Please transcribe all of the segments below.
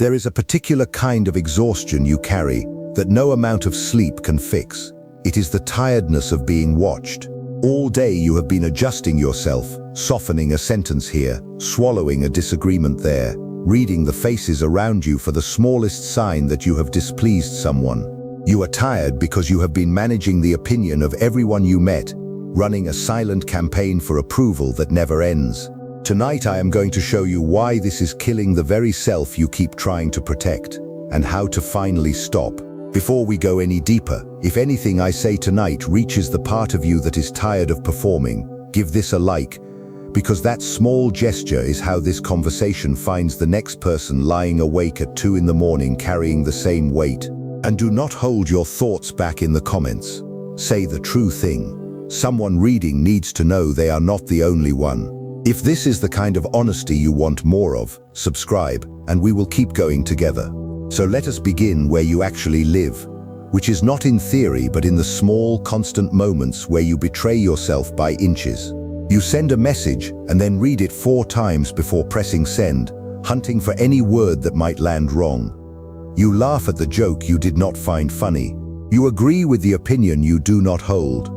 There is a particular kind of exhaustion you carry that no amount of sleep can fix. It is the tiredness of being watched. All day you have been adjusting yourself, softening a sentence here, swallowing a disagreement there, reading the faces around you for the smallest sign that you have displeased someone. You are tired because you have been managing the opinion of everyone you met, running a silent campaign for approval that never ends. Tonight I am going to show you why this is killing the very self you keep trying to protect, and how to finally stop. Before we go any deeper, if anything I say tonight reaches the part of you that is tired of performing, give this a like, because that small gesture is how this conversation finds the next person lying awake at 2 in the morning carrying the same weight. And do not hold your thoughts back in the comments. Say the true thing. Someone reading needs to know they are not the only one. If this is the kind of honesty you want more of, subscribe, and we will keep going together. So let us begin where you actually live, which is not in theory but in the small, constant moments where you betray yourself by inches. You send a message and then read it 4 times before pressing send, hunting for any word that might land wrong. You laugh at the joke you did not find funny. You agree with the opinion you do not hold.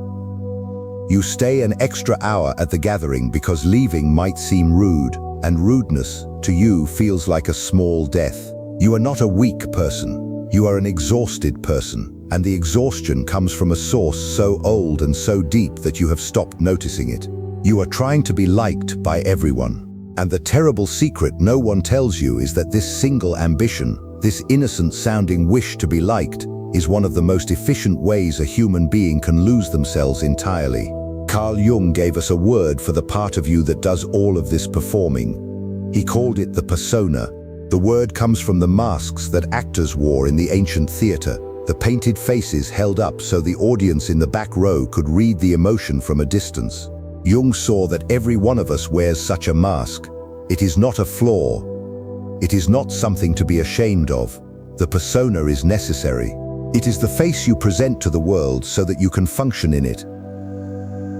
You stay an extra hour at the gathering because leaving might seem rude, and rudeness, to you, feels like a small death. You are not a weak person. You are an exhausted person, and the exhaustion comes from a source so old and so deep that you have stopped noticing it. You are trying to be liked by everyone. And the terrible secret no one tells you is that this single ambition, this innocent-sounding wish to be liked, is one of the most efficient ways a human being can lose themselves entirely. Carl Jung gave us a word for the part of you that does all of this performing. He called it the persona. The word comes from the masks that actors wore in the ancient theater, the painted faces held up so the audience in the back row could read the emotion from a distance. Jung saw that every one of us wears such a mask. It is not a flaw. It is not something to be ashamed of. The persona is necessary. It is the face you present to the world so that you can function in it.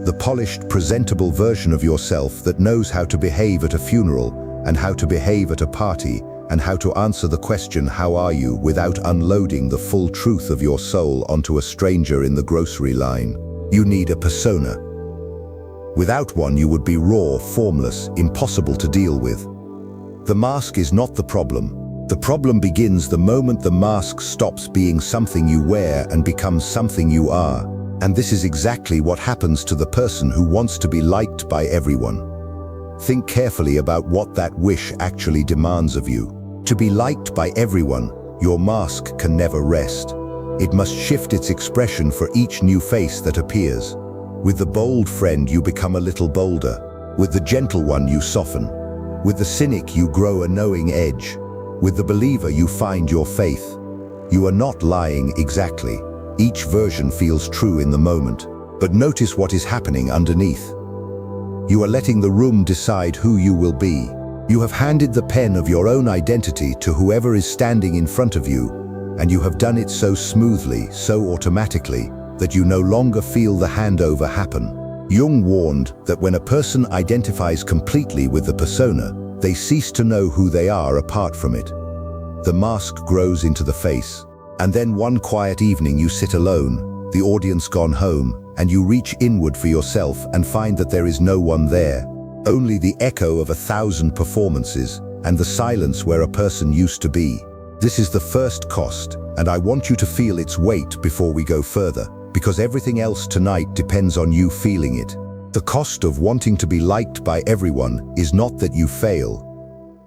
The polished, presentable version of yourself that knows how to behave at a funeral and how to behave at a party and how to answer the question, "How are you?" without unloading the full truth of your soul onto a stranger in the grocery line. You need a persona. Without one, you would be raw, formless, impossible to deal with. The mask is not the problem. The problem begins the moment the mask stops being something you wear and becomes something you are. And this is exactly what happens to the person who wants to be liked by everyone. Think carefully about what that wish actually demands of you. To be liked by everyone, your mask can never rest. It must shift its expression for each new face that appears. With the bold friend, you become a little bolder. With the gentle one, you soften. With the cynic, you grow a knowing edge. With the believer, you find your faith. You are not lying exactly. Each version feels true in the moment. But notice what is happening underneath. You are letting the room decide who you will be. You have handed the pen of your own identity to whoever is standing in front of you, and you have done it so smoothly, so automatically, that you no longer feel the handover happen. Jung warned that when a person identifies completely with the persona, they cease to know who they are apart from it. The mask grows into the face. And then one quiet evening you sit alone, the audience gone home, and you reach inward for yourself and find that there is no one there. Only the echo of 1,000 performances and the silence where a person used to be. This is the first cost, and I want you to feel its weight before we go further, because everything else tonight depends on you feeling it. The cost of wanting to be liked by everyone is not that you fail.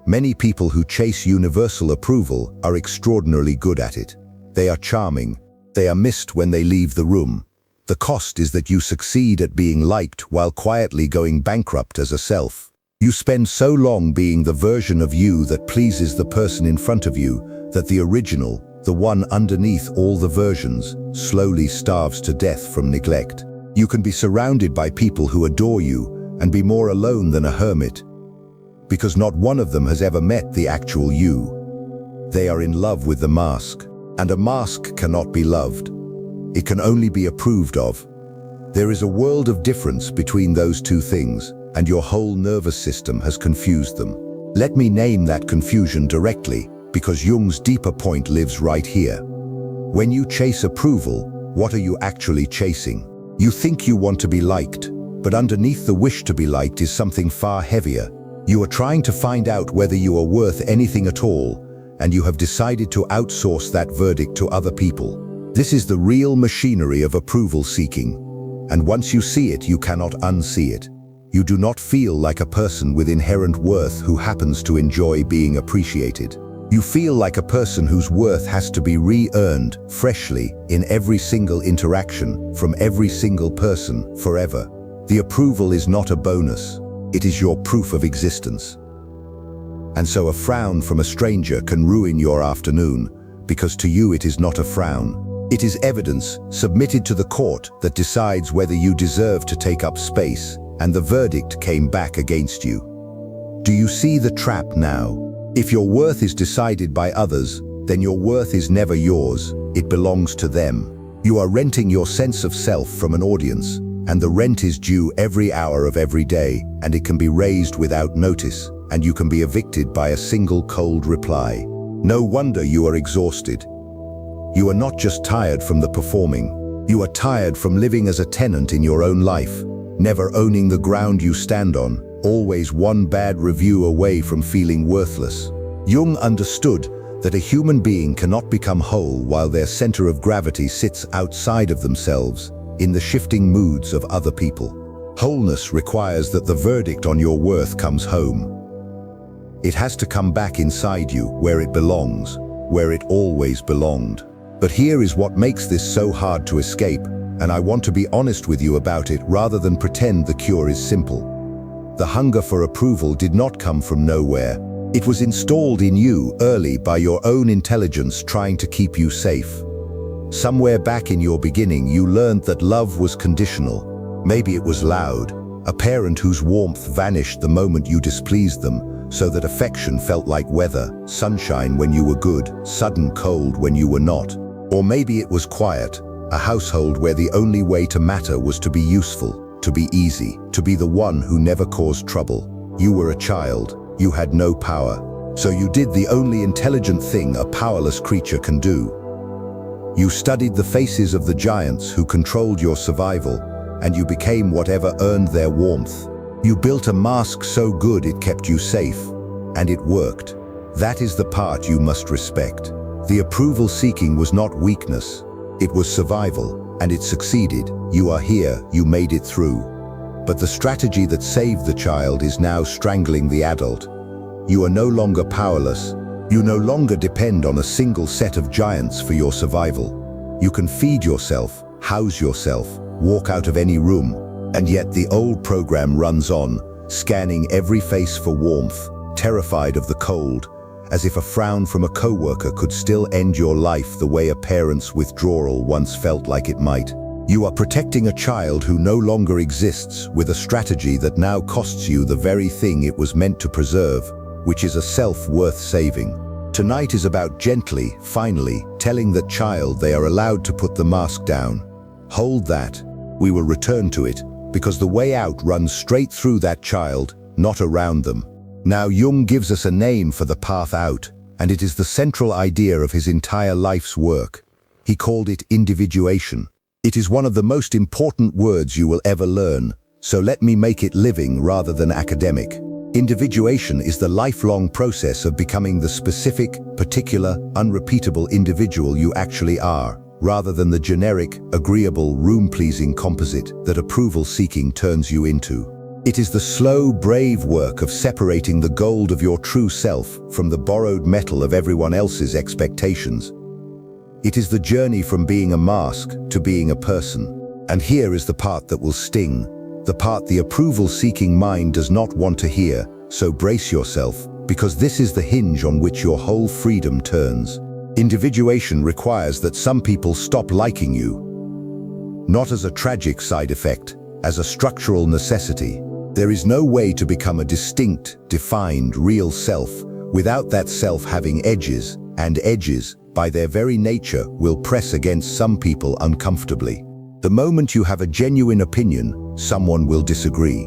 Many people who chase universal approval are extraordinarily good at it. They are charming. They are missed when they leave the room. The cost is that you succeed at being liked while quietly going bankrupt as a self. You spend so long being the version of you that pleases the person in front of you that the original, the one underneath all the versions, slowly starves to death from neglect. You can be surrounded by people who adore you and be more alone than a hermit, because not one of them has ever met the actual you. They are in love with the mask. And a mask cannot be loved. It can only be approved of. There is a world of difference between those two things, and your whole nervous system has confused them. Let me name that confusion directly, because Jung's deeper point lives right here. When you chase approval, what are you actually chasing? You think you want to be liked, but underneath the wish to be liked is something far heavier. You are trying to find out whether you are worth anything at all, and you have decided to outsource that verdict to other people. This is the real machinery of approval seeking. And once you see it, you cannot unsee it. You do not feel like a person with inherent worth who happens to enjoy being appreciated. You feel like a person whose worth has to be re-earned freshly in every single interaction from every single person forever. The approval is not a bonus. It is your proof of existence. And so a frown from a stranger can ruin your afternoon, because to you it is not a frown. It is evidence submitted to the court that decides whether you deserve to take up space, and the verdict came back against you. Do you see the trap now? If your worth is decided by others, then your worth is never yours, it belongs to them. You are renting your sense of self from an audience, and the rent is due every hour of every day, and it can be raised without notice, and you can be evicted by a single cold reply. No wonder you are exhausted. You are not just tired from the performing. You are tired from living as a tenant in your own life, never owning the ground you stand on, always one bad review away from feeling worthless. Jung understood that a human being cannot become whole while their center of gravity sits outside of themselves, in the shifting moods of other people. Wholeness requires that the verdict on your worth comes home. It has to come back inside you, where it belongs, where it always belonged. But here is what makes this so hard to escape, and I want to be honest with you about it rather than pretend the cure is simple. The hunger for approval did not come from nowhere. It was installed in you early by your own intelligence trying to keep you safe. Somewhere back in your beginning, you learned that love was conditional. Maybe it was loud, a parent whose warmth vanished the moment you displeased them, so that affection felt like weather, sunshine when you were good, sudden cold when you were not. Or maybe it was quiet, a household where the only way to matter was to be useful, to be easy, to be the one who never caused trouble. You were a child, you had no power, so you did the only intelligent thing a powerless creature can do. You studied the faces of the giants who controlled your survival, and you became whatever earned their warmth. You built a mask so good it kept you safe, and it worked. That is the part you must respect. The approval seeking was not weakness, it was survival. And it succeeded. You are here, you made it through. But the strategy that saved the child is now strangling the adult. You are no longer powerless. You no longer depend on a single set of giants for your survival. You can feed yourself, house yourself, walk out of any room, and yet the old program runs on, scanning every face for warmth, terrified of the cold, as if a frown from a coworker could still end your life the way a parent's withdrawal once felt like it might. You are protecting a child who no longer exists with a strategy that now costs you the very thing it was meant to preserve, which is a self worth saving. Tonight is about gently, finally, telling that child they are allowed to put the mask down. Hold that. We will return to it, because the way out runs straight through that child, not around them. Now Jung gives us a name for the path out, and it is the central idea of his entire life's work. He called it individuation. It is one of the most important words you will ever learn, so let me make it living rather than academic. Individuation is the lifelong process of becoming the specific, particular, unrepeatable individual you actually are, rather than the generic, agreeable, room-pleasing composite that approval-seeking turns you into. It is the slow, brave work of separating the gold of your true self from the borrowed metal of everyone else's expectations. It is the journey from being a mask to being a person. And here is the part that will sting, the part the approval-seeking mind does not want to hear, so brace yourself, because this is the hinge on which your whole freedom turns. Individuation requires that some people stop liking you, not as a tragic side effect, as a structural necessity. There is no way to become a distinct, defined, real self without that self having edges, and edges, by their very nature, will press against some people uncomfortably. The moment you have a genuine opinion, someone will disagree.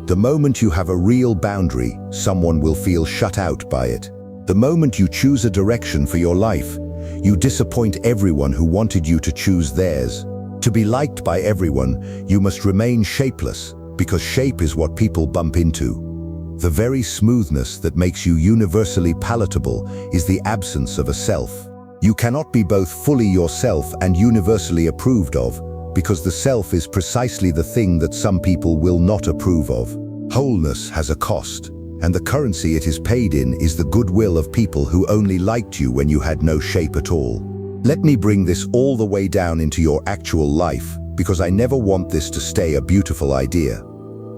The moment you have a real boundary, someone will feel shut out by it. The moment you choose a direction for your life, you disappoint everyone who wanted you to choose theirs. To be liked by everyone, you must remain shapeless, because shape is what people bump into. The very smoothness that makes you universally palatable is the absence of a self. You cannot be both fully yourself and universally approved of, because the self is precisely the thing that some people will not approve of. Wholeness has a cost, and the currency it is paid in is the goodwill of people who only liked you when you had no shape at all. Let me bring this all the way down into your actual life, because I never want this to stay a beautiful idea.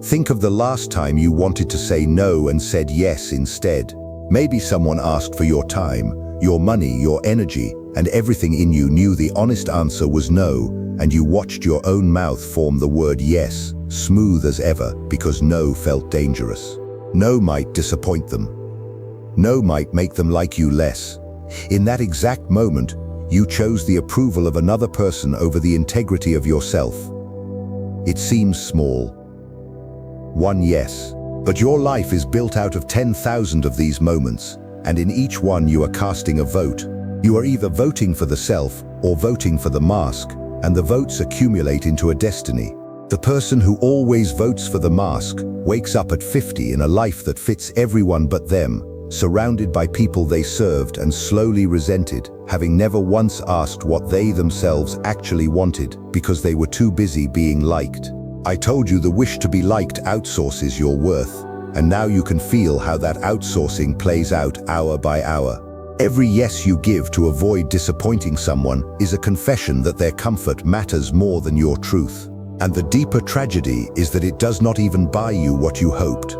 Think of the last time you wanted to say no and said yes instead. Maybe someone asked for your time, your money, your energy, and everything in you knew the honest answer was no, and you watched your own mouth form the word yes, smooth as ever, because no felt dangerous. No might disappoint them. No might make them like you less. In that exact moment, you chose the approval of another person over the integrity of yourself. It seems small. One yes. But your life is built out of 10,000 of these moments, and in each one you are casting a vote. You are either voting for the self or voting for the mask, and the votes accumulate into a destiny. The person who always votes for the mask wakes up at 50 in a life that fits everyone but them, surrounded by people they served and slowly resented, having never once asked what they themselves actually wanted because they were too busy being liked. I told you the wish to be liked outsources your worth, and now you can feel how that outsourcing plays out hour by hour. Every yes you give to avoid disappointing someone is a confession that their comfort matters more than your truth. And the deeper tragedy is that it does not even buy you what you hoped.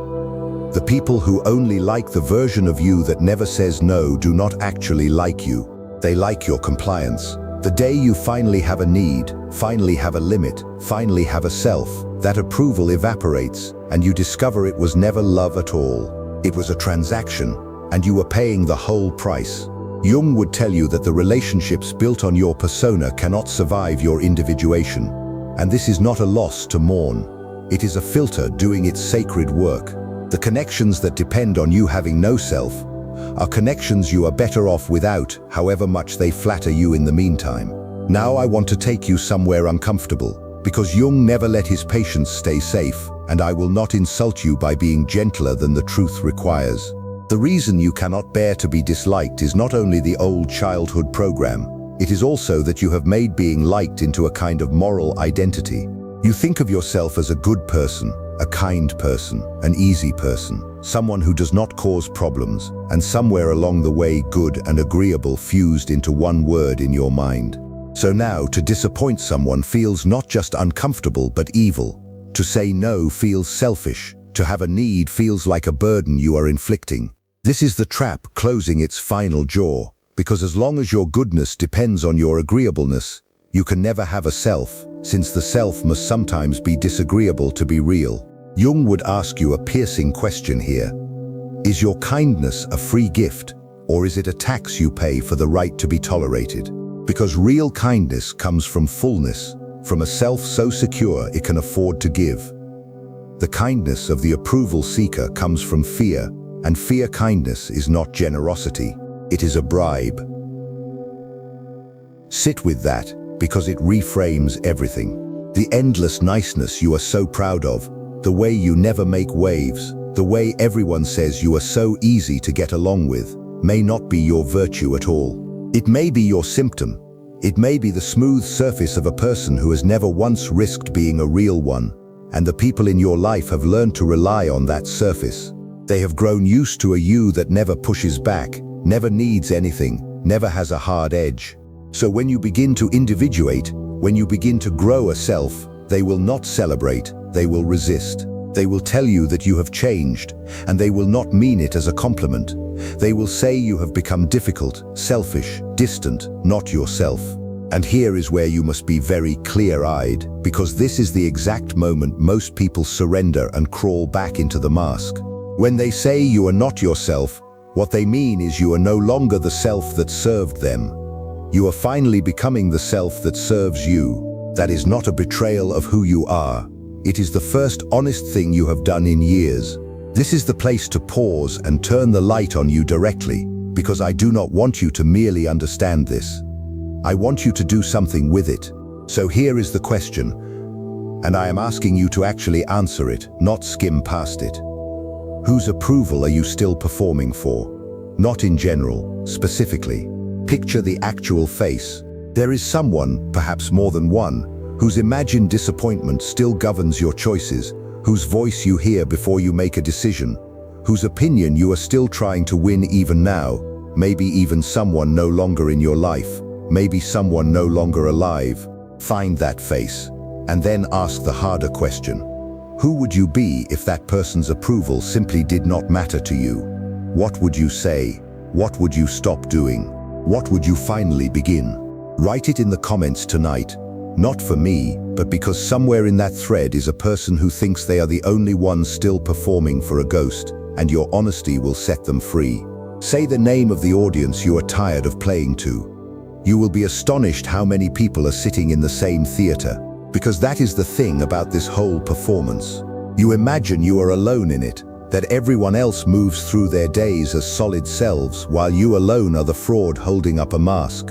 The people who only like the version of you that never says no do not actually like you. They like your compliance. The day you finally have a need, finally have a limit, finally have a self, that approval evaporates, and you discover it was never love at all. It was a transaction, and you were paying the whole price. Jung would tell you that the relationships built on your persona cannot survive your individuation. And this is not a loss to mourn. It is a filter doing its sacred work. The connections that depend on you having no self are connections you are better off without, however much they flatter you in the meantime. Now I want to take you somewhere uncomfortable, because Jung never let his patients stay safe, and I will not insult you by being gentler than the truth requires. The reason you cannot bear to be disliked is not only the old childhood program, it is also that you have made being liked into a kind of moral identity. You think of yourself as a good person, a kind person, an easy person, someone who does not cause problems, and somewhere along the way good and agreeable fused into one word in your mind. So now to disappoint someone feels not just uncomfortable but evil. To say no feels selfish. To have a need feels like a burden you are inflicting. This is the trap closing its final jaw, because as long as your goodness depends on your agreeableness, you can never have a self, since the self must sometimes be disagreeable to be real. Jung would ask you a piercing question here. Is your kindness a free gift, or is it a tax you pay for the right to be tolerated? Because real kindness comes from fullness, from a self so secure it can afford to give. The kindness of the approval seeker comes from fear, and fear kindness is not generosity, it is a bribe. Sit with that, because it reframes everything. The endless niceness you are so proud of, the way you never make waves, the way everyone says you are so easy to get along with, may not be your virtue at all. It may be your symptom. It may be the smooth surface of a person who has never once risked being a real one, and the people in your life have learned to rely on that surface. They have grown used to a you that never pushes back, never needs anything, never has a hard edge. So when you begin to individuate, when you begin to grow a self, they will not celebrate, they will resist. They will tell you that you have changed, and they will not mean it as a compliment. They will say you have become difficult, selfish, distant, not yourself. And here is where you must be very clear-eyed, because this is the exact moment most people surrender and crawl back into the mask. When they say you are not yourself, what they mean is you are no longer the self that served them. You are finally becoming the self that serves you. That is not a betrayal of who you are. It is the first honest thing you have done in years. This is the place to pause and turn the light on you directly, because I do not want you to merely understand this. I want you to do something with it. So here is the question, and I am asking you to actually answer it, not skim past it. Whose approval are you still performing for? Not in general, specifically. Picture the actual face. There is someone, perhaps more than one, whose imagined disappointment still governs your choices, whose voice you hear before you make a decision, whose opinion you are still trying to win even now, maybe even someone no longer in your life, maybe someone no longer alive. Find that face, and then ask the harder question. Who would you be if that person's approval simply did not matter to you? What would you say? What would you stop doing? What would you finally begin? Write it in the comments tonight, not for me, but because somewhere in that thread is a person who thinks they are the only ones still performing for a ghost, and your honesty will set them free. Say the name of the audience you are tired of playing to. You will be astonished how many people are sitting in the same theater, because that is the thing about this whole performance. You imagine you are alone in it, that everyone else moves through their days as solid selves, while you alone are the fraud holding up a mask.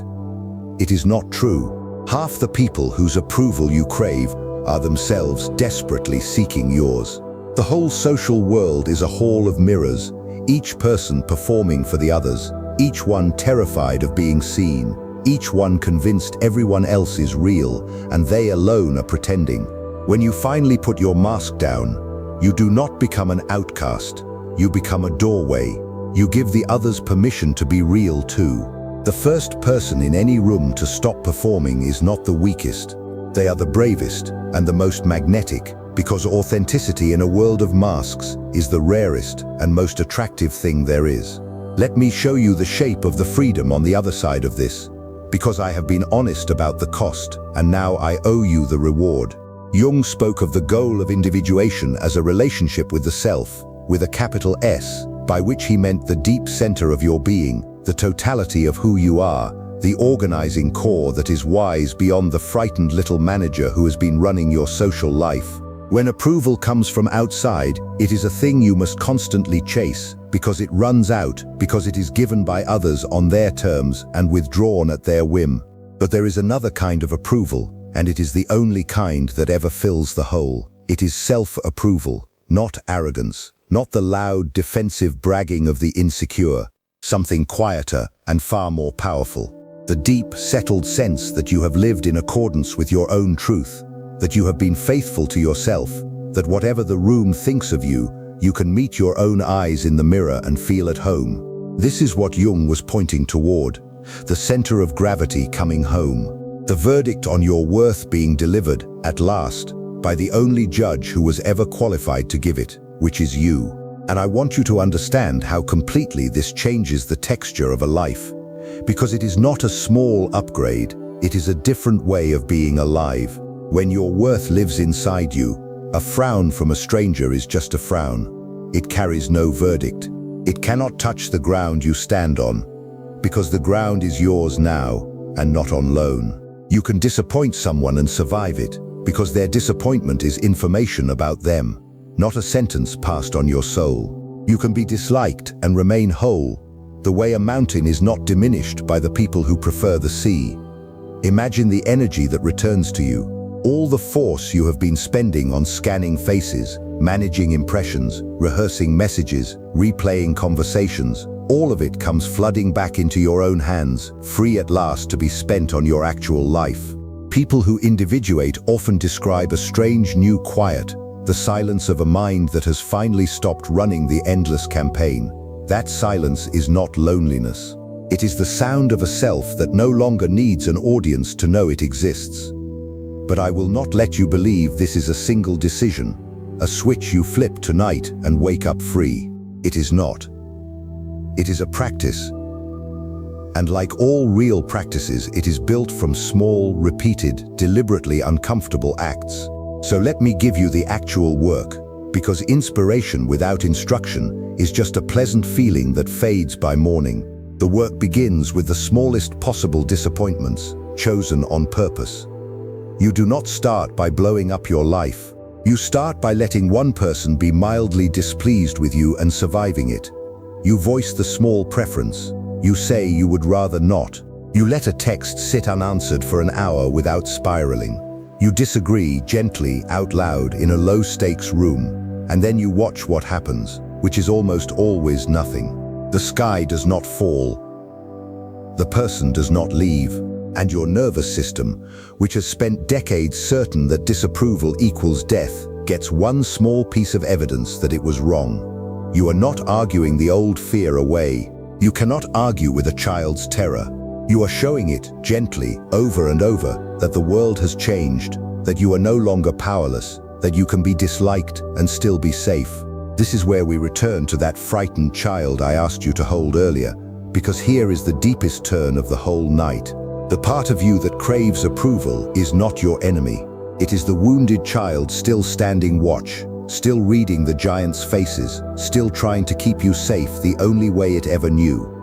It is not true. Half the people whose approval you crave are themselves desperately seeking yours. The whole social world is a hall of mirrors, each person performing for the others, each one terrified of being seen, each one convinced everyone else is real, and they alone are pretending. When you finally put your mask down, you do not become an outcast. You become a doorway. You give the others permission to be real too. The first person in any room to stop performing is not the weakest. They are the bravest and the most magnetic, because authenticity in a world of masks is the rarest and most attractive thing there is. Let me show you the shape of the freedom on the other side of this, because I have been honest about the cost, and now I owe you the reward. Jung spoke of the goal of individuation as a relationship with the self, with a capital S, by which he meant the deep center of your being, the totality of who you are, the organizing core that is wise beyond the frightened little manager who has been running your social life. When approval comes from outside, it is a thing you must constantly chase, because it runs out, because it is given by others on their terms and withdrawn at their whim. But there is another kind of approval, and it is the only kind that ever fills the hole. It is self-approval, not arrogance, not the loud, defensive bragging of the insecure, something quieter and far more powerful. The deep, settled sense that you have lived in accordance with your own truth, that you have been faithful to yourself, that whatever the room thinks of you, you can meet your own eyes in the mirror and feel at home. This is what Jung was pointing toward, the center of gravity coming home, the verdict on your worth being delivered, at last, by the only judge who was ever qualified to give it, which is you. And I want you to understand how completely this changes the texture of a life, because it is not a small upgrade, it is a different way of being alive. When your worth lives inside you, a frown from a stranger is just a frown. It carries no verdict. It cannot touch the ground you stand on, because the ground is yours now and not on loan. You can disappoint someone and survive it, because their disappointment is information about them, not a sentence passed on your soul. You can be disliked and remain whole, the way a mountain is not diminished by the people who prefer the sea. Imagine the energy that returns to you. All the force you have been spending on scanning faces, managing impressions, rehearsing messages, replaying conversations, all of it comes flooding back into your own hands, free at last to be spent on your actual life. People who individuate often describe a strange new quiet, the silence of a mind that has finally stopped running the endless campaign. That silence is not loneliness. It is the sound of a self that no longer needs an audience to know it exists. But I will not let you believe this is a single decision, a switch you flip tonight and wake up free. It is not. It is a practice. And like all real practices, it is built from small, repeated, deliberately uncomfortable acts. So let me give you the actual work, because inspiration without instruction is just a pleasant feeling that fades by morning. The work begins with the smallest possible disappointments, chosen on purpose. You do not start by blowing up your life. You start by letting one person be mildly displeased with you and surviving it. You voice the small preference. You say you would rather not. You let a text sit unanswered for an hour without spiraling. You disagree gently out loud in a low-stakes room, and then you watch what happens, which is almost always nothing. The sky does not fall. The person does not leave. And your nervous system, which has spent decades certain that disapproval equals death, gets one small piece of evidence that it was wrong. You are not arguing the old fear away. You cannot argue with a child's terror. You are showing it, gently, over and over, that the world has changed, that you are no longer powerless, that you can be disliked and still be safe. This is where we return to that frightened child I asked you to hold earlier, because here is the deepest turn of the whole night. The part of you that craves approval is not your enemy. It is the wounded child still standing watch, still reading the giant's faces, still trying to keep you safe the only way it ever knew.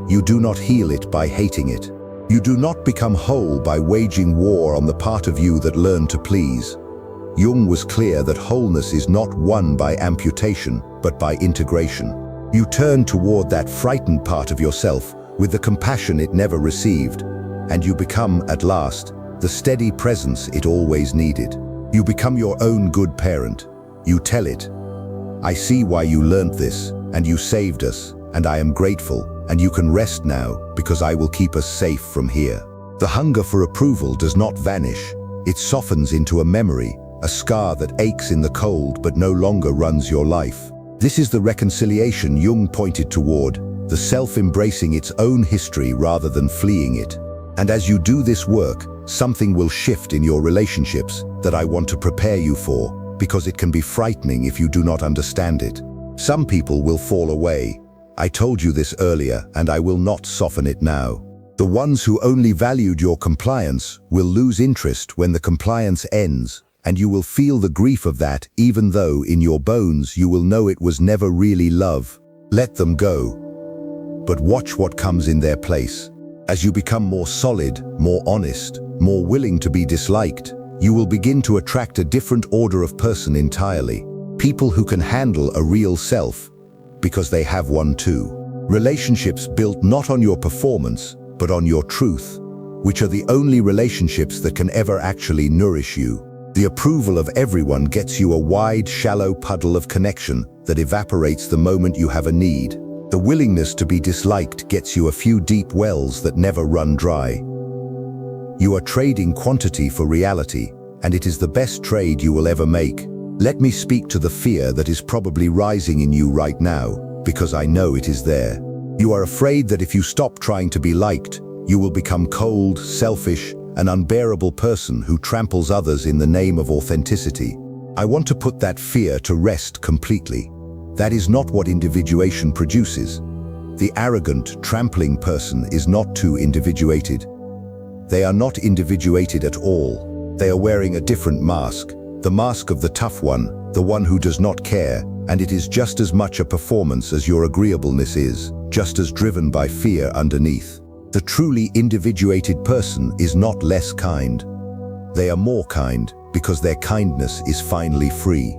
You do not heal it by hating it. You do not become whole by waging war on the part of you that learned to please. Jung was clear that wholeness is not won by amputation, but by integration. You turn toward that frightened part of yourself with the compassion it never received, and you become, at last, the steady presence it always needed. You become your own good parent. You tell it, "I see why you learned this, and you saved us, and I am grateful, and you can rest now, because I will keep us safe from here." The hunger for approval does not vanish. It softens into a memory, a scar that aches in the cold but no longer runs your life. This is the reconciliation Jung pointed toward, the self embracing its own history rather than fleeing it. And as you do this work, something will shift in your relationships that I want to prepare you for, because it can be frightening if you do not understand it. Some people will fall away. I told you this earlier, and I will not soften it now. The ones who only valued your compliance will lose interest when the compliance ends, and you will feel the grief of that, even though in your bones you will know it was never really love. Let them go. But watch what comes in their place. As you become more solid, more honest, more willing to be disliked, you will begin to attract a different order of person entirely. People who can handle a real self, because they have one too. Relationships built not on your performance, but on your truth, which are the only relationships that can ever actually nourish you. The approval of everyone gets you a wide, shallow puddle of connection that evaporates the moment you have a need. The willingness to be disliked gets you a few deep wells that never run dry. You are trading quantity for reality, and it is the best trade you will ever make. Let me speak to the fear that is probably rising in you right now, because I know it is there. You are afraid that if you stop trying to be liked, you will become cold, selfish, an unbearable person who tramples others in the name of authenticity. I want to put that fear to rest completely. That is not what individuation produces. The arrogant, trampling person is not too individuated. They are not individuated at all. They are wearing a different mask, the mask of the tough one, the one who does not care, and it is just as much a performance as your agreeableness is, just as driven by fear underneath. The truly individuated person is not less kind. They are more kind because their kindness is finally free.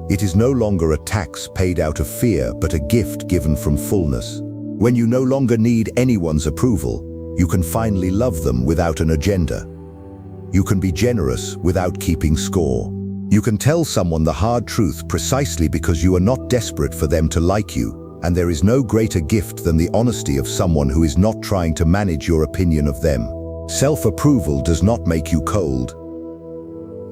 It is no longer a tax paid out of fear, but a gift given from fullness. When you no longer need anyone's approval, you can finally love them without an agenda. You can be generous without keeping score. You can tell someone the hard truth precisely because you are not desperate for them to like you, and there is no greater gift than the honesty of someone who is not trying to manage your opinion of them. Self-approval does not make you cold.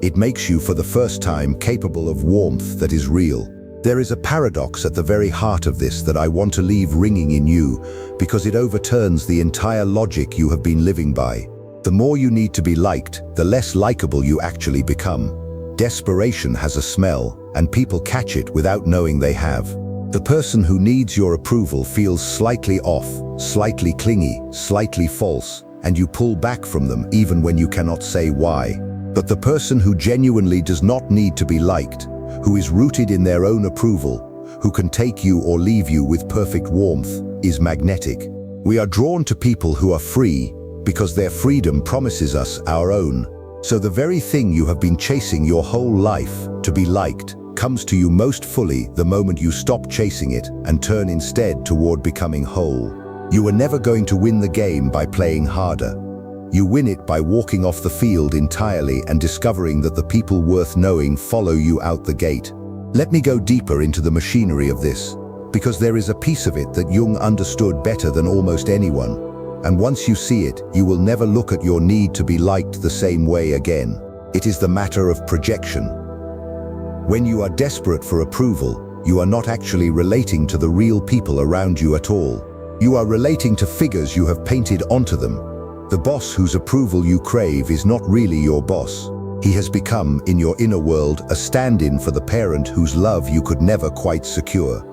It makes you, for the first time, capable of warmth that is real. There is a paradox at the very heart of this that I want to leave ringing in you, because it overturns the entire logic you have been living by. The more you need to be liked, the less likable you actually become. Desperation has a smell, and people catch it without knowing they have. The person who needs your approval feels slightly off, slightly clingy, slightly false, and you pull back from them even when you cannot say why. But the person who genuinely does not need to be liked, who is rooted in their own approval, who can take you or leave you with perfect warmth, is magnetic. We are drawn to people who are free because their freedom promises us our own. So the very thing you have been chasing your whole life, to be liked, comes to you most fully the moment you stop chasing it and turn instead toward becoming whole. You are never going to win the game by playing harder. You win it by walking off the field entirely and discovering that the people worth knowing follow you out the gate. Let me go deeper into the machinery of this, because there is a piece of it that Jung understood better than almost anyone. And once you see it, you will never look at your need to be liked the same way again. It is the matter of projection. When you are desperate for approval, you are not actually relating to the real people around you at all. You are relating to figures you have painted onto them. The boss whose approval you crave is not really your boss. He has become, in your inner world, a stand-in for the parent whose love you could never quite secure.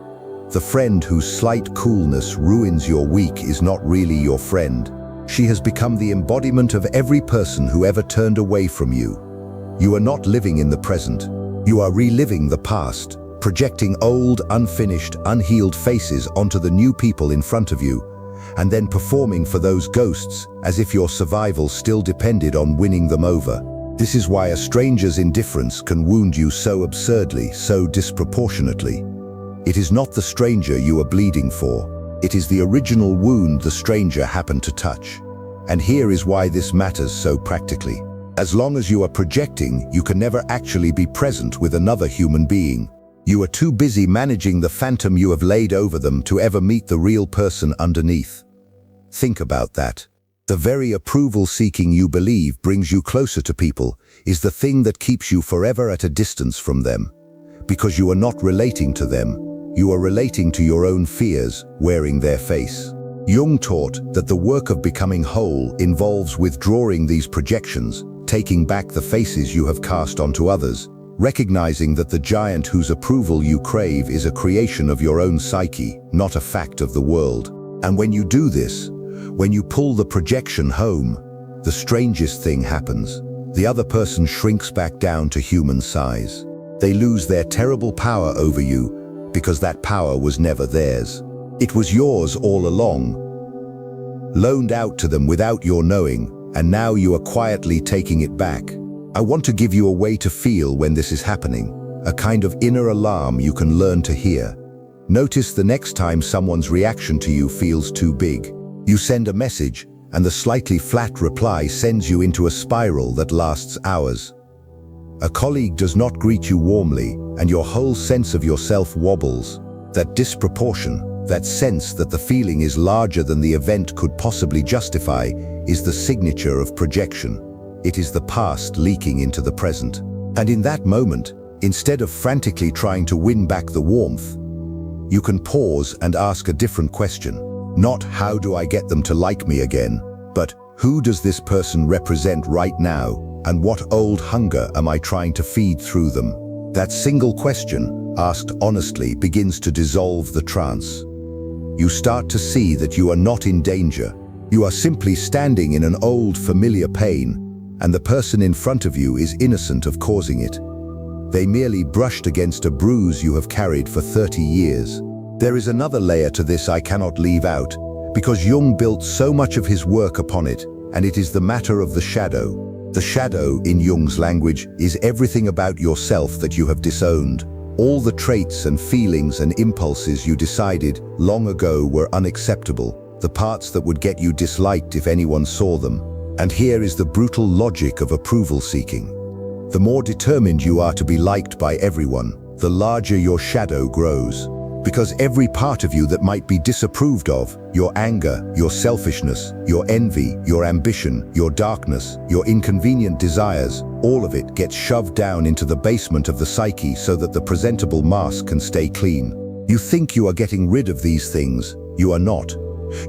The friend whose slight coolness ruins your week is not really your friend. She has become the embodiment of every person who ever turned away from you. You are not living in the present. You are reliving the past, projecting old, unfinished, unhealed faces onto the new people in front of you, and then performing for those ghosts as if your survival still depended on winning them over. This is why a stranger's indifference can wound you so absurdly, so disproportionately. It is not the stranger you are bleeding for. It is the original wound the stranger happened to touch. And here is why this matters so practically. As long as you are projecting, you can never actually be present with another human being. You are too busy managing the phantom you have laid over them to ever meet the real person underneath. Think about that. The very approval-seeking you believe brings you closer to people is the thing that keeps you forever at a distance from them. Because you are not relating to them, you are relating to your own fears, wearing their face. Jung taught that the work of becoming whole involves withdrawing these projections, taking back the faces you have cast onto others, recognizing that the giant whose approval you crave is a creation of your own psyche, not a fact of the world. And when you do this, when you pull the projection home, the strangest thing happens. The other person shrinks back down to human size. They lose their terrible power over you because that power was never theirs. It was yours all along, loaned out to them without your knowing, and now you are quietly taking it back. I want to give you a way to feel when this is happening, a kind of inner alarm you can learn to hear. Notice the next time someone's reaction to you feels too big. You send a message, and the slightly flat reply sends you into a spiral that lasts hours. A colleague does not greet you warmly, and your whole sense of yourself wobbles. That disproportion, that sense that the feeling is larger than the event could possibly justify, is the signature of projection. It is the past leaking into the present. And in that moment, instead of frantically trying to win back the warmth, you can pause and ask a different question. Not how do I get them to like me again, but who does this person represent right now, and what old hunger am I trying to feed through them? That single question, asked honestly, begins to dissolve the trance. You start to see that you are not in danger. You are simply standing in an old familiar pain, and the person in front of you is innocent of causing it. They merely brushed against a bruise you have carried for 30 years. There is another layer to this I cannot leave out, because Jung built so much of his work upon it, and it is the matter of the shadow. The shadow, in Jung's language, is everything about yourself that you have disowned. All the traits and feelings and impulses you decided long ago were unacceptable, the parts that would get you disliked if anyone saw them. And here is the brutal logic of approval seeking. The more determined you are to be liked by everyone, the larger your shadow grows. Because every part of you that might be disapproved of, your anger, your selfishness, your envy, your ambition, your darkness, your inconvenient desires, all of it gets shoved down into the basement of the psyche so that the presentable mask can stay clean. You think you are getting rid of these things. You are not.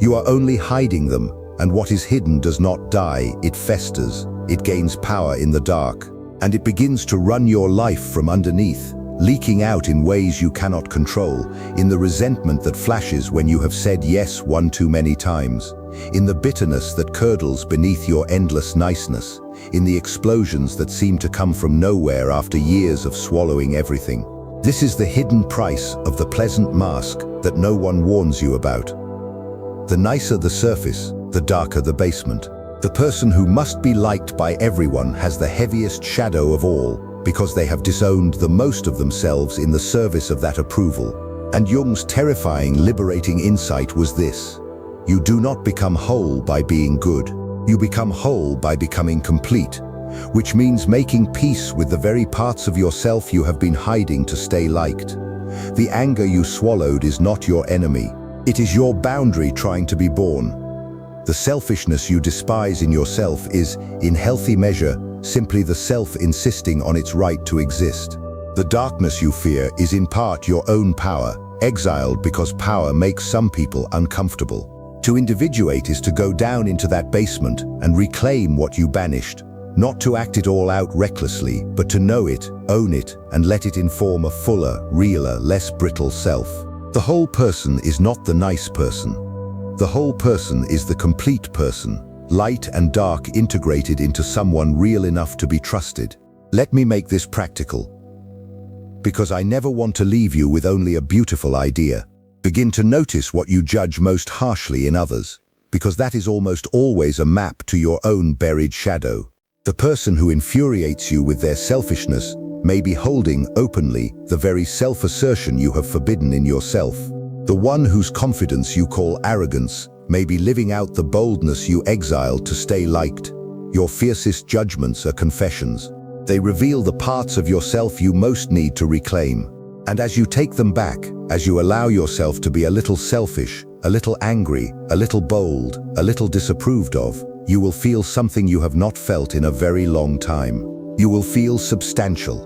You are only hiding them, and what is hidden does not die, it festers, it gains power in the dark, and it begins to run your life from underneath, leaking out in ways you cannot control, in the resentment that flashes when you have said yes one too many times, in the bitterness that curdles beneath your endless niceness, in the explosions that seem to come from nowhere after years of swallowing everything. This is the hidden price of the pleasant mask that no one warns you about. The nicer the surface, the darker the basement. The person who must be liked by everyone has the heaviest shadow of all, because they have disowned the most of themselves in the service of that approval. And Jung's terrifying, liberating insight was this: You do not become whole by being good. You become whole by becoming complete, which means making peace with the very parts of yourself you have been hiding to stay liked. The anger you swallowed is not your enemy. It is your boundary trying to be born. The selfishness you despise in yourself is, in healthy measure, simply the self insisting on its right to exist. The darkness you fear is in part your own power, exiled because power makes some people uncomfortable. To individuate is to go down into that basement and reclaim what you banished. Not to act it all out recklessly, but to know it, own it, and let it inform a fuller, realer, less brittle self. The whole person is not the nice person. The whole person is the complete person, light and dark integrated into someone real enough to be trusted. Let me make this practical, because I never want to leave you with only a beautiful idea. Begin to notice what you judge most harshly in others, because that is almost always a map to your own buried shadow. The person who infuriates you with their selfishness may be holding openly the very self-assertion you have forbidden in yourself. The one whose confidence you call arrogance may be living out the boldness you exiled to stay liked. Your fiercest judgments are confessions. They reveal the parts of yourself you most need to reclaim. And as you take them back, as you allow yourself to be a little selfish, a little angry, a little bold, a little disapproved of, you will feel something you have not felt in a very long time. You will feel substantial.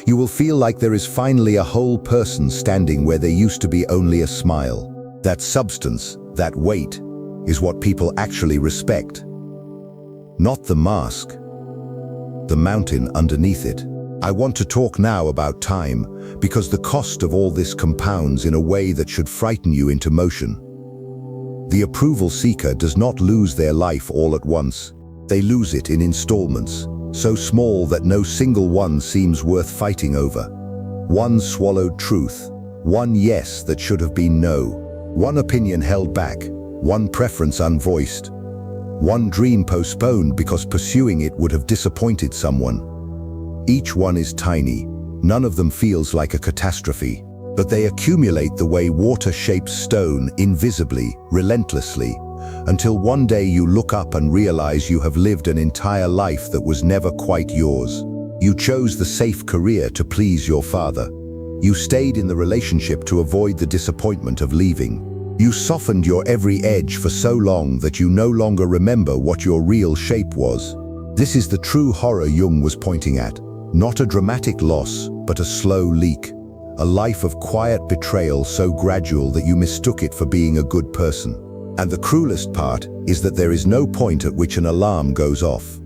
You will feel like there is finally a whole person standing where there used to be only a smile. That substance, that weight, is what people actually respect. Not the mask, the mountain underneath it. I want to talk now about time, because the cost of all this compounds in a way that should frighten you into motion. The approval seeker does not lose their life all at once. They lose it in installments, so small that no single one seems worth fighting over. One swallowed truth, one yes that should have been no, one opinion held back, one preference unvoiced, one dream postponed because pursuing it would have disappointed someone. Each one is tiny. None of them feels like a catastrophe, but they accumulate the way water shapes stone, invisibly, relentlessly, until one day you look up and realize you have lived an entire life that was never quite yours. You chose the safe career to please your father. You stayed in the relationship to avoid the disappointment of leaving. You softened your every edge for so long that you no longer remember what your real shape was. This is the true horror Jung was pointing at. Not a dramatic loss, but a slow leak. A life of quiet betrayal so gradual that you mistook it for being a good person. And the cruelest part is that there is no point at which an alarm goes off.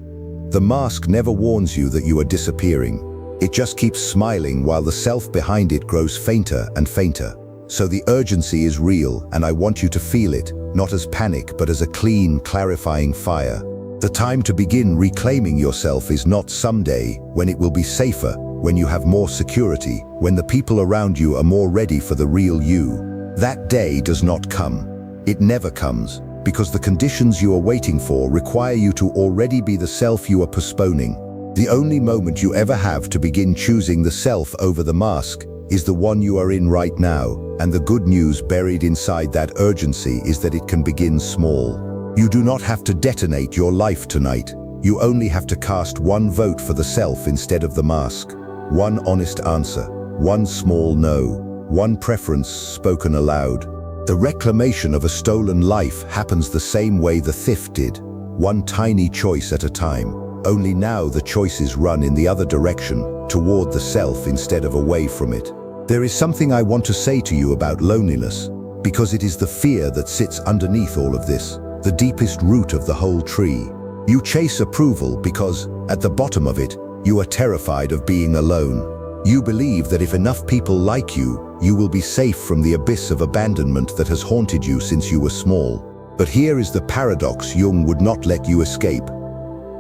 The mask never warns you that you are disappearing. It just keeps smiling while the self behind it grows fainter and fainter. So the urgency is real, and I want you to feel it, not as panic but as a clean, clarifying fire. The time to begin reclaiming yourself is not someday, when it will be safer, when you have more security, when the people around you are more ready for the real you. That day does not come. It never comes, because the conditions you are waiting for require you to already be the self you are postponing. The only moment you ever have to begin choosing the self over the mask is the one you are in right now, and the good news buried inside that urgency is that it can begin small. You do not have to detonate your life tonight. You only have to cast one vote for the self instead of the mask. One honest answer, one small no, one preference spoken aloud. The reclamation of a stolen life happens the same way the thief did, one tiny choice at a time. Only now the choices run in the other direction, toward the self instead of away from it. There is something I want to say to you about loneliness, because it is the fear that sits underneath all of this, the deepest root of the whole tree. You chase approval because, at the bottom of it, you are terrified of being alone. You believe that if enough people like you, you will be safe from the abyss of abandonment that has haunted you since you were small. But here is the paradox Jung would not let you escape.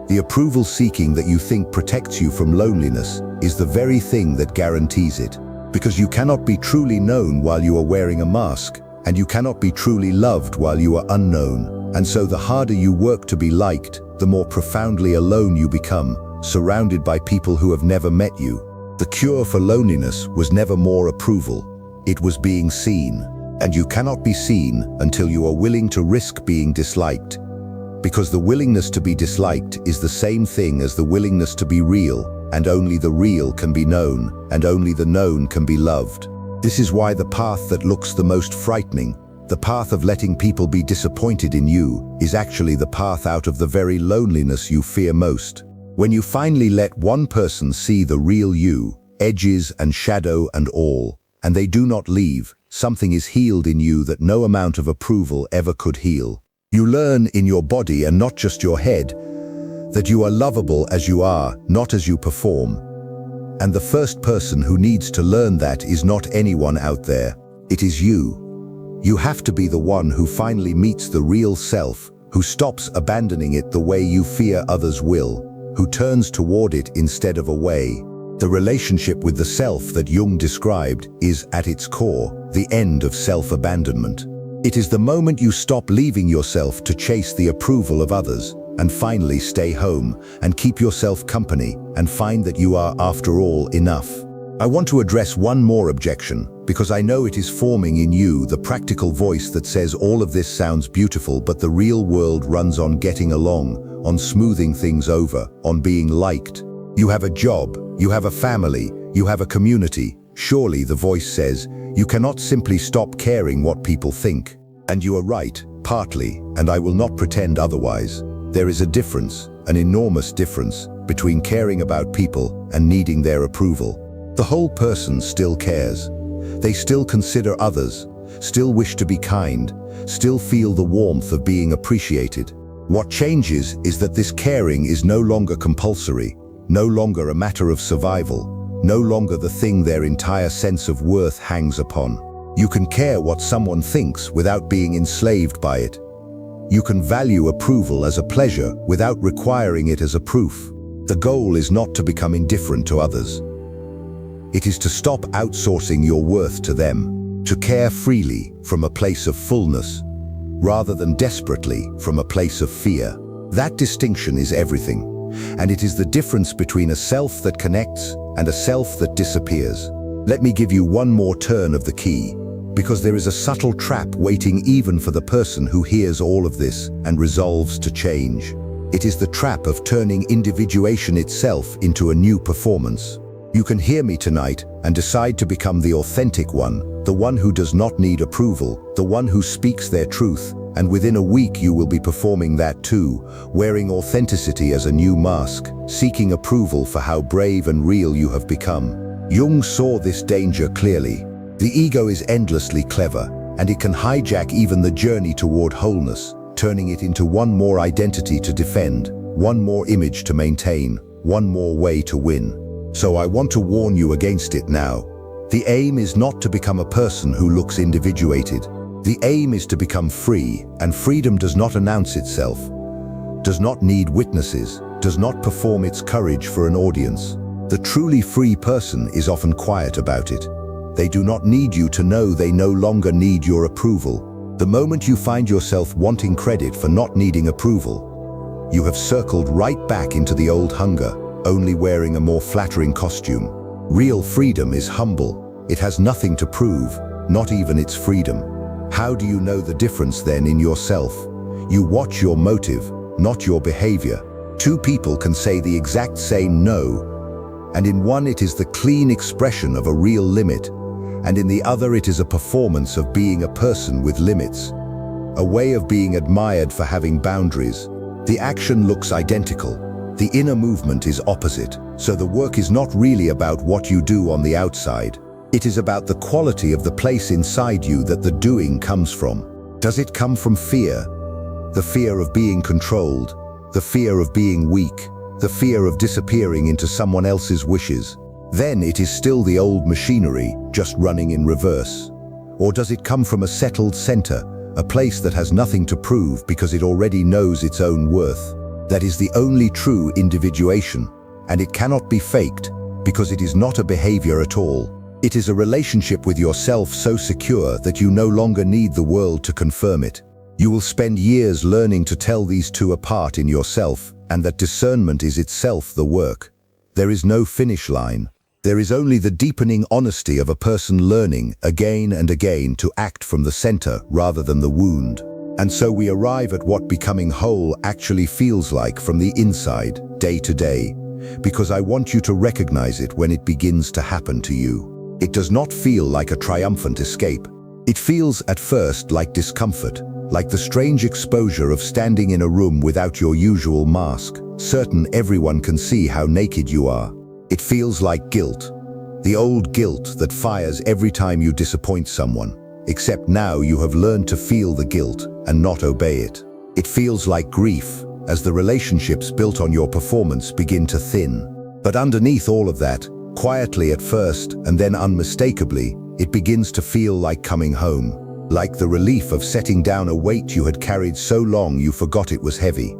The approval seeking that you think protects you from loneliness is the very thing that guarantees it. Because you cannot be truly known while you are wearing a mask, and you cannot be truly loved while you are unknown. And so the harder you work to be liked, the more profoundly alone you become, surrounded by people who have never met you. The cure for loneliness was never more approval. It was being seen. And you cannot be seen until you are willing to risk being disliked. Because the willingness to be disliked is the same thing as the willingness to be real, and only the real can be known, and only the known can be loved. This is why the path that looks the most frightening, the path of letting people be disappointed in you, is actually the path out of the very loneliness you fear most. When you finally let one person see the real you, edges and shadow and all, and they do not leave, something is healed in you that no amount of approval ever could heal. You learn in your body and not just your head, that you are lovable as you are, not as you perform. And the first person who needs to learn that is not anyone out there, it is you. You have to be the one who finally meets the real self, who stops abandoning it the way you fear others will, who turns toward it instead of away. The relationship with the self that Jung described is, at its core, the end of self-abandonment. It is the moment you stop leaving yourself to chase the approval of others, and finally stay home and keep yourself company and find that you are, after all, enough. I want to address one more objection, because I know it is forming in you the practical voice that says all of this sounds beautiful, but the real world runs on getting along, on smoothing things over, on being liked. You have a job, you have a family, you have a community. Surely, the voice says, you cannot simply stop caring what people think. And you are right, partly, and I will not pretend otherwise. There is a difference, an enormous difference, between caring about people and needing their approval. The whole person still cares. They still consider others, still wish to be kind, still feel the warmth of being appreciated. What changes is that this caring is no longer compulsory, no longer a matter of survival, no longer the thing their entire sense of worth hangs upon. You can care what someone thinks without being enslaved by it. You can value approval as a pleasure without requiring it as a proof. The goal is not to become indifferent to others. It is to stop outsourcing your worth to them, to care freely from a place of fullness, rather than desperately from a place of fear. That distinction is everything, and it is the difference between a self that connects and a self that disappears. Let me give you one more turn of the key, because there is a subtle trap waiting even for the person who hears all of this and resolves to change. It is the trap of turning individuation itself into a new performance. You can hear me tonight and decide to become the authentic one, the one who does not need approval, the one who speaks their truth, and within a week you will be performing that too, wearing authenticity as a new mask, seeking approval for how brave and real you have become. Jung saw this danger clearly. The ego is endlessly clever, and it can hijack even the journey toward wholeness, turning it into one more identity to defend, one more image to maintain, one more way to win. So I want to warn you against it now. The aim is not to become a person who looks individuated. The aim is to become free, and freedom does not announce itself, does not need witnesses, does not perform its courage for an audience. The truly free person is often quiet about it. They do not need you to know they no longer need your approval. The moment you find yourself wanting credit for not needing approval, you have circled right back into the old hunger, only wearing a more flattering costume. Real freedom is humble. It has nothing to prove, not even its freedom. How do you know the difference then in yourself? You watch your motive, not your behavior. Two people can say the exact same no, and in one it is the clean expression of a real limit, and in the other it is a performance of being a person with limits, a way of being admired for having boundaries. The action looks identical. The inner movement is opposite, so the work is not really about what you do on the outside. It is about the quality of the place inside you that the doing comes from. Does it come from fear? The fear of being controlled, the fear of being weak, the fear of disappearing into someone else's wishes? Then it is still the old machinery, just running in reverse. Or does it come from a settled center, a place that has nothing to prove because it already knows its own worth? That is the only true individuation, and it cannot be faked because it is not a behavior at all. It is a relationship with yourself so secure that you no longer need the world to confirm it. You will spend years learning to tell these two apart in yourself, and that discernment is itself the work. There is no finish line. There is only the deepening honesty of a person learning again and again to act from the center rather than the wound. And so we arrive at what becoming whole actually feels like from the inside, day to day, because I want you to recognize it when it begins to happen to you. It does not feel like a triumphant escape. It feels at first like discomfort, like the strange exposure of standing in a room without your usual mask, certain everyone can see how naked you are. It feels like guilt, the old guilt that fires every time you disappoint someone, except now you have learned to feel the guilt and not obey it. It feels like grief, as the relationships built on your performance begin to thin. But underneath all of that, quietly at first and then unmistakably, it begins to feel like coming home, like the relief of setting down a weight you had carried so long you forgot it was heavy.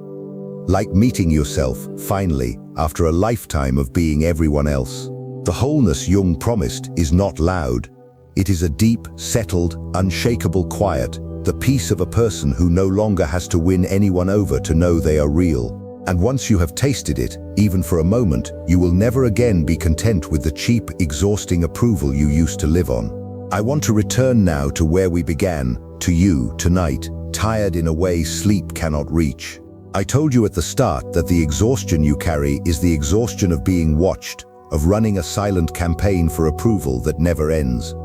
Like meeting yourself, finally, after a lifetime of being everyone else. The wholeness Jung promised is not loud. It is a deep, settled, unshakable quiet, the peace of a person who no longer has to win anyone over to know they are real. And once you have tasted it, even for a moment, you will never again be content with the cheap, exhausting approval you used to live on. I want to return now to where we began, to you, tonight, tired in a way sleep cannot reach. I told you at the start that the exhaustion you carry is the exhaustion of being watched, of running a silent campaign for approval that never ends.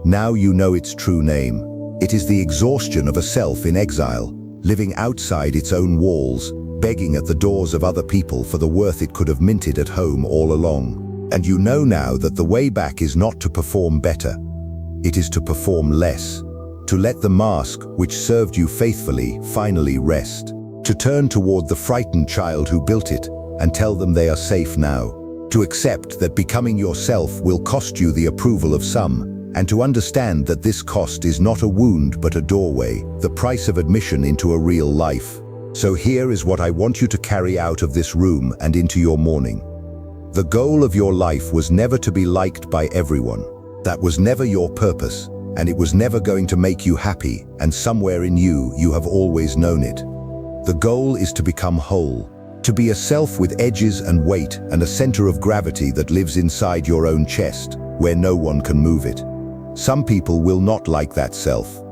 Now you know its true name. It is the exhaustion of a self in exile, living outside its own walls, begging at the doors of other people for the worth it could have minted at home all along. And you know now that the way back is not to perform better. It is to perform less, to let the mask, which served you faithfully, finally rest, to turn toward the frightened child who built it and tell them they are safe now, to accept that becoming yourself will cost you the approval of some, and to understand that this cost is not a wound but a doorway, the price of admission into a real life. So here is what I want you to carry out of this room and into your morning. The goal of your life was never to be liked by everyone. That was never your purpose, and it was never going to make you happy, and somewhere in you, you have always known it. The goal is to become whole, to be a self with edges and weight and a center of gravity that lives inside your own chest, where no one can move it. Some people will not like that self.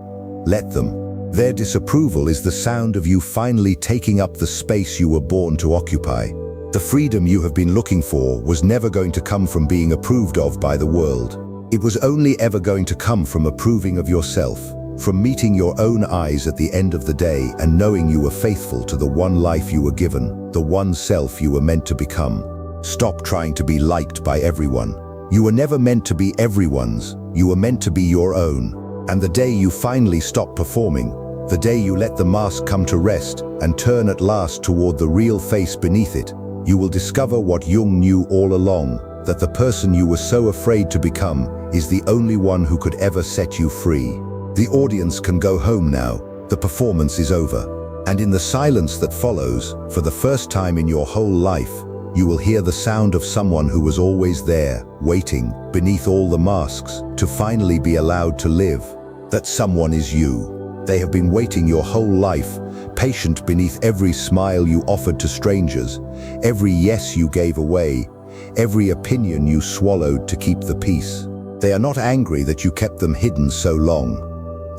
Let them. Their disapproval is the sound of you finally taking up the space you were born to occupy. The freedom you have been looking for was never going to come from being approved of by the world. It was only ever going to come from approving of yourself, from meeting your own eyes at the end of the day and knowing you were faithful to the one life you were given, the one self you were meant to become. Stop trying to be liked by everyone. You were never meant to be everyone's. You were meant to be your own. And the day you finally stop performing, the day you let the mask come to rest and turn at last toward the real face beneath it, you will discover what Jung knew all along, that the person you were so afraid to become is the only one who could ever set you free. The audience can go home now. The performance is over. And in the silence that follows, for the first time in your whole life, you will hear the sound of someone who was always there, waiting, beneath all the masks, to finally be allowed to live. That someone is you. They have been waiting your whole life, patient beneath every smile you offered to strangers, every yes you gave away, every opinion you swallowed to keep the peace. They are not angry that you kept them hidden so long.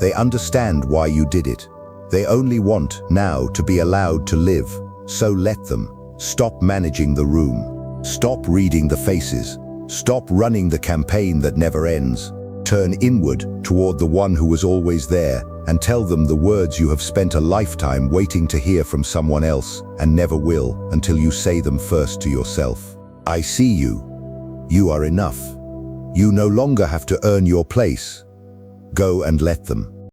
They understand why you did it. They only want, now, to be allowed to live. So let them. Stop managing the room. Stop reading the faces. Stop running the campaign that never ends. Turn inward toward the one who was always there and tell them the words you have spent a lifetime waiting to hear from someone else and never will until you say them first to yourself. I see you. You are enough. You no longer have to earn your place. Go and let them.